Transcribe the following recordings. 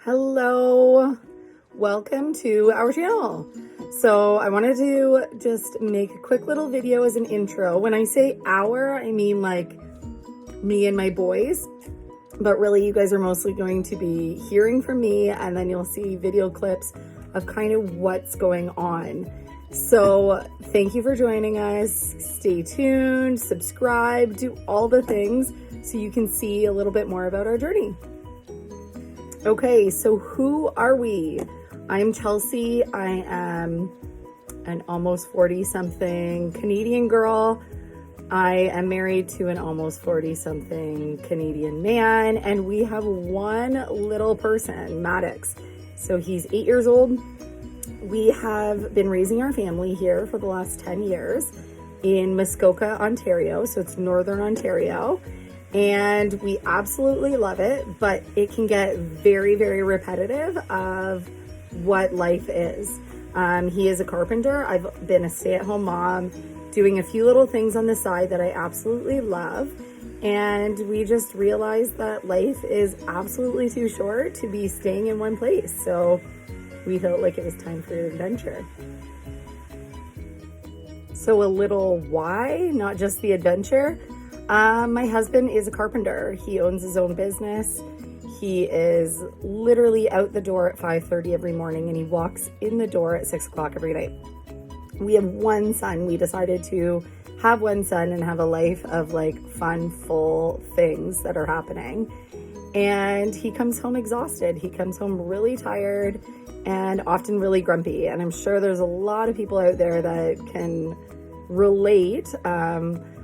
Hello, welcome to our channel. So I wanted to just make a quick little video as an intro. When I say our, I mean like me and my boys, but really you guys are mostly going to be hearing from me, and then you'll see video clips of kind of what's going on. So thank you for joining us. Stay tuned, subscribe, do all the things so you can see a little bit more about our journey. Okay, so who are we? I'm Chelsea. I am an almost 40-something Canadian girl. I am married to an almost 40-something Canadian man, and we have one little person, Maddox. So he's 8 years old. We have been raising our family here for the last 10 years in Muskoka, Ontario. So it's Northern Ontario. And we absolutely love it, but it can get very, very repetitive of what life is. He is a carpenter. I've been a stay-at-home mom, doing a few little things on the side that I absolutely love. And we just realized that life is absolutely too short to be staying in one place. So we felt like it was time for an adventure. So a little why, not just the adventure. My husband is a carpenter. He owns his own business. He is literally out the door at 5:30 every morning, and he walks in the door at 6 o'clock every night. We have one son. We decided to have one son and have a life of like fun, full things that are happening. And he comes home exhausted. He comes home really tired and often really grumpy. And I'm sure there's a lot of people out there that can relate.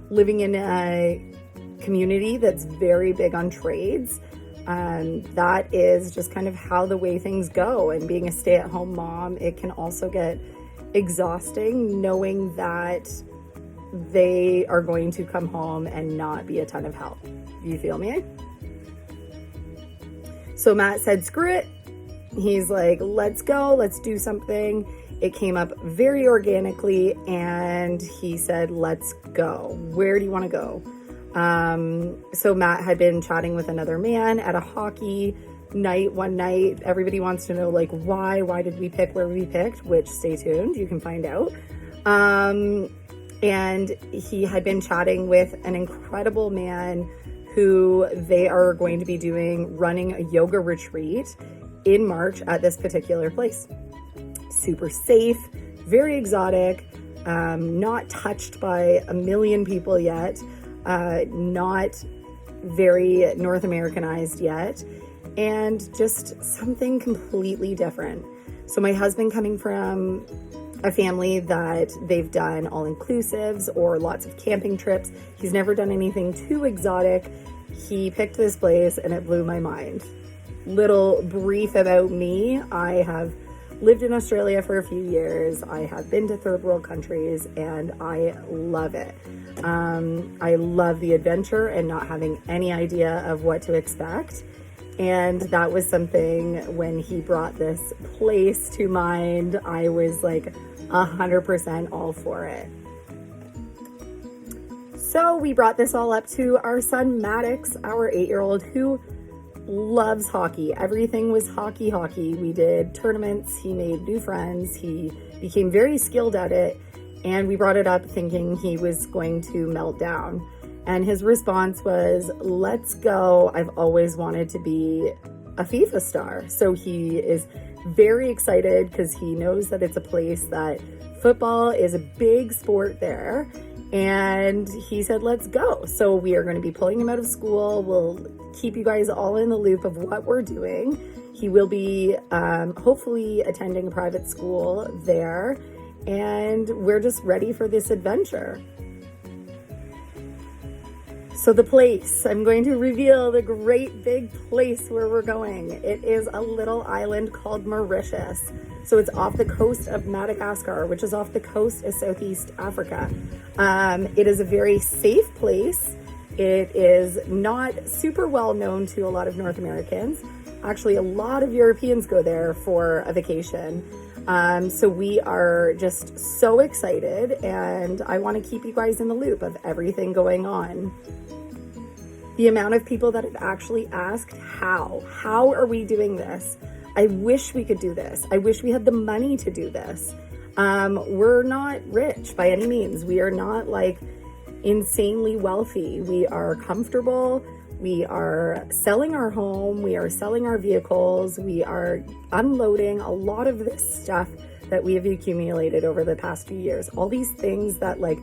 Living in a community that's very big on trades, that is just kind of how the way things go. And being a stay-at-home mom, it can also get exhausting knowing that they are going to come home and not be a ton of help. You feel me? So Matt said, screw it. He's like, let's go, let's do something. It came up very organically, and he said, let's go. Where do you want to go? So Matt had been chatting with another man at a hockey night one night. Everybody wants to know, like, why did we pick where we picked, which stay tuned, you can find out. And he had been chatting with an incredible man who they are going to be running a yoga retreat in March at this particular place. Super safe, very exotic, not touched by a million people yet, not very North Americanized yet, and just something completely different. So my husband, coming from a family that they've done all-inclusives or lots of camping trips, he's never done anything too exotic. He picked this place and it blew my mind. Little brief about me: I have lived in Australia for a few years. I have been to third world countries and I love it. I love the adventure and not having any idea of what to expect. And that was something, when he brought this place to mind, I was like 100% all for it. So we brought this all up to our son Maddox, our 8-year-old, who loves hockey. Everything was hockey. We did tournaments. He made new friends. He became very skilled at it. And we brought it up thinking he was going to melt down. And his response was, let's go. I've always wanted to be a FIFA star. So he is very excited because he knows that it's a place that football is a big sport there. And he said, let's go. So we are going to be pulling him out of school. We'll keep you guys all in the loop of what we're doing. He will be hopefully attending a private school there. And we're just ready for this adventure. So the place, I'm going to reveal the great big place where we're going. It is a little island called Mauritius. So it's off the coast of Madagascar, which is off the coast of Southeast Africa. It is a very safe place. It is not super well known to a lot of North Americans. Actually, a lot of Europeans go there for a vacation. So we are just so excited, and I want to keep you guys in the loop of everything going on. The amount of people that have actually asked, how are we doing this? I wish we could do this. I wish we had the money to do this. We're not rich by any means. We are not like insanely wealthy. We are comfortable. We are selling our home. We are selling our vehicles. We are unloading a lot of this stuff that we have accumulated over the past few years. All these things that like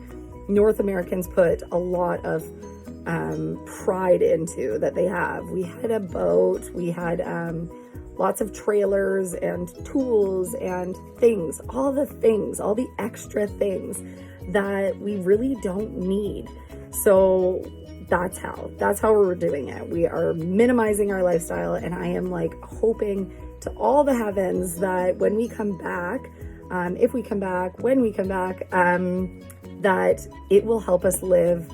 North Americans put a lot of pride into that they have. We had a boat. We had lots of trailers and tools and things, all the extra things that we really don't need. So that's how we're doing it. We are minimizing our lifestyle, and I am like hoping to all the heavens that when we come back, if we come back, when we come back, that it will help us live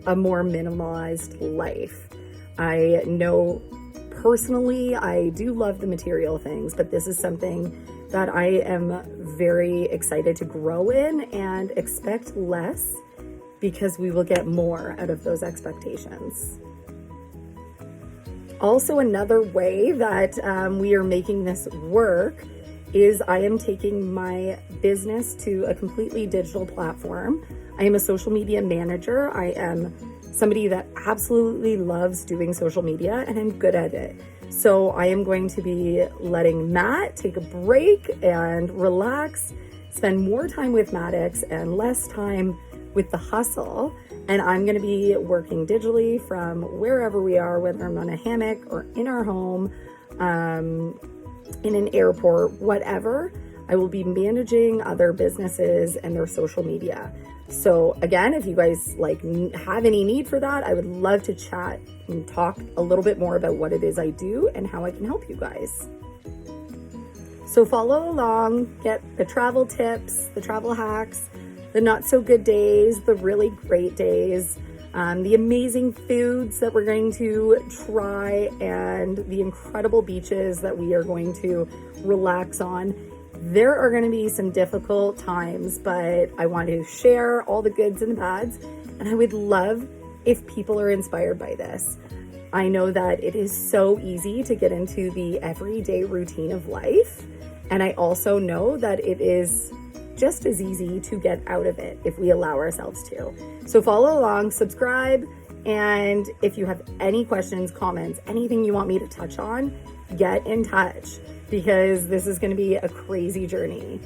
a more minimalized life. I know personally, I do love the material things, but this is something that I am very excited to grow in and expect less, because we will get more out of those expectations. Also, another way that we are making this work is I am taking my business to a completely digital platform. I am a social media manager. I am somebody that absolutely loves doing social media, and I'm good at it. So I am going to be letting Matt take a break and relax, spend more time with Maddox and less time with the hustle. And I'm going to be working digitally from wherever we are, whether I'm on a hammock or in our home, in an airport, whatever. I will be managing other businesses and their social media. So again, if you guys like have any need for that, I would love to chat and talk a little bit more about what it is I do and how I can help you guys. So follow along, get the travel tips, the travel hacks, the not so good days, the really great days, the amazing foods that we're going to try, and the incredible beaches that we are going to relax on. There are going to be some difficult times, but I want to share all the goods and the bads, and I would love if people are inspired by this. I know that it is so easy to get into the everyday routine of life, and I also know that it is just as easy to get out of it if we allow ourselves to. So follow along, subscribe, and if you have any questions, comments, anything you want me to touch on, get in touch, because this is going to be a crazy journey.